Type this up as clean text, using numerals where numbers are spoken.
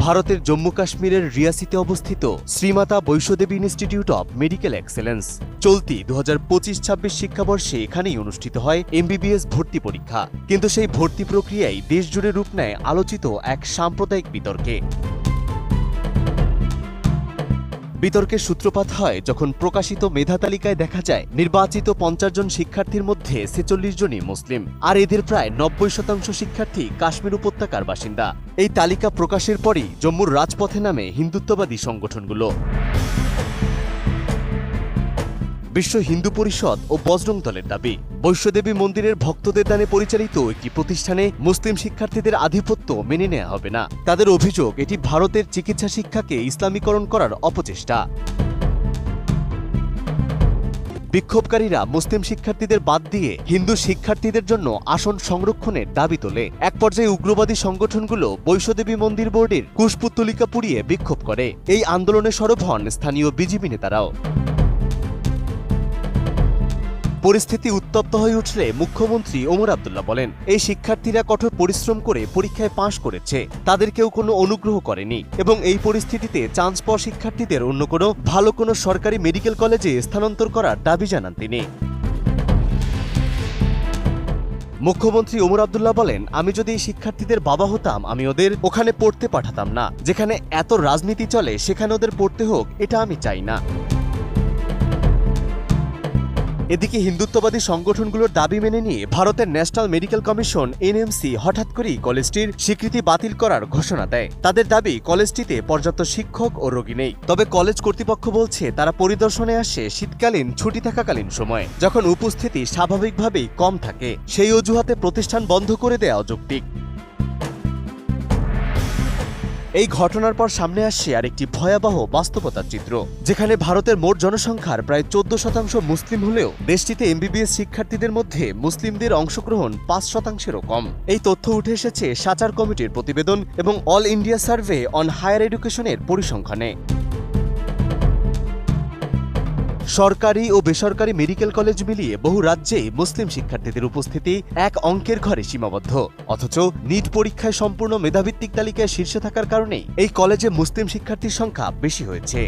ভারতের জম্মু কাশ্মীরের রিয়াসিতে অবস্থিত Shri Mata Vaishno Devi institute of medical excellence চলতি 2025-26 শিক্ষাবর্ষে এখানেই অনুষ্ঠিত হয় এমবিবিএস ভর্তি পরীক্ষা। কিন্তু সেই ভর্তি প্রক্রিয়ায় দেশজুড়ে রূপ নেয় আলোচিত এক সাম্প্রদায়িক বিতর্কে। বিতর্কের সূত্রপাত হয় যখন প্রকাশিত মেধা তালিকায় দেখা যায় নির্বাচিত 50 জন শিক্ষার্থীর মধ্যে 46 জনই মুসলিম, আর এদের প্রায় 90% শিক্ষার্থী কাশ্মীর উপত্যকার বাসিন্দা। এই তালিকা প্রকাশের পরই জম্মুর রাজপথে নামে হিন্দুত্ববাদী সংগঠনগুলো। বিশ্ব হিন্দু পরিষদ ও বজরং দলের দাবি, বৈষ্ণোদেবী মন্দিরের ভক্তদের দানে পরিচালিত একটি প্রতিষ্ঠানে মুসলিম শিক্ষার্থীদের আধিপত্য মেনে নেওয়া হবে না। তাদের অভিযোগ, এটি ভারতের চিকিৎসা শিক্ষাকে ইসলামীকরণ করার অপচেষ্টা। বিক্ষোভকারীরা মুসলিম শিক্ষার্থীদের বাদ দিয়ে হিন্দু শিক্ষার্থীদের জন্য আসন সংরক্ষণের দাবি তোলে। এক পর্যায়ে উগ্রবাদী সংগঠনগুলো বৈষ্ণোদেবী মন্দির বোর্ডের কুশপুত্তলিকা পুড়িয়ে বিক্ষোভ করে। এই আন্দোলনে সরব হন স্থানীয় বিজেপি নেতারাও। পরিস্থিতি উত্তপ্ত হয়ে উঠলে মুখ্যমন্ত্রী ওমর আবদুল্লাহ বলেন, এই শিক্ষার্থীরা কঠোর পরিশ্রম করে পরীক্ষায় পাশ করেছে, তাদের কেউ কোনো অনুগ্রহ করেনি এবং এই পরিস্থিতিতে চান্স পাওয়া শিক্ষার্থীদের অন্য কোনো ভালো কোনো সরকারি মেডিকেল কলেজে স্থানান্তর করার দাবি জানান তিনি। মুখ্যমন্ত্রী ওমর আবদুল্লাহ বলেন, আমি যদি এই শিক্ষার্থীদের বাবা হতাম, আমি ওদের ওখানে পড়তে পাঠাতাম না। যেখানে এত রাজনীতি চলে সেখানে ওদের পড়তে হোক, এটা আমি চাই না। এদিকে হিন্দুত্ববাদী সংগঠনগুলোর দাবি মেনে নিয়ে ভারতের ন্যাশনাল মেডিকেল কমিশন এনএমসি হঠাৎ করেই কলেজটির স্বীকৃতি বাতিল করার ঘোষণা দেয়। তাদের দাবি, কলেজটিতে পর্যাপ্ত শিক্ষক ও রোগী নেই। তবে কলেজ কর্তৃপক্ষ বলছে তারা পরিদর্শনে আসে শীতকালীন ছুটি থাকাকালীন সময়, যখন উপস্থিতি স্বাভাবিকভাবেই কম থাকে। সেই অজুহাতে প্রতিষ্ঠান বন্ধ করে দেয়া অযৌক্তিক। এই ঘটনার পর সামনে আসছে আরেকটি ভয়াবহ বাস্তবতার চিত্র, যেখানে ভারতের মোট জনসংখ্যার প্রায় 14% মুসলিম হলেও দেশটিতে এমবিবিএস শিক্ষার্থীদের মধ্যে মুসলিমদের অংশগ্রহণ 5%-এরও কম। এই তথ্য উঠে এসেছে সাচার কমিটির প্রতিবেদন এবং all India survey on higher এডুকেশনের পরিসংখ্যানে। সরকারি ও বেসরকারি মেডিকেল কলেজ মিলিয়ে বহু রাজ্যেই মুসলিম শিক্ষার্থীদের উপস্থিতি এক অঙ্কের ঘরে সীমাবদ্ধ। অথচ নিট পরীক্ষায় সম্পূর্ণ মেধাভিত্তিক তালিকায় শীর্ষে থাকার কারণেই এই কলেজে মুসলিম শিক্ষার্থীর সংখ্যা বেশি হয়েছে।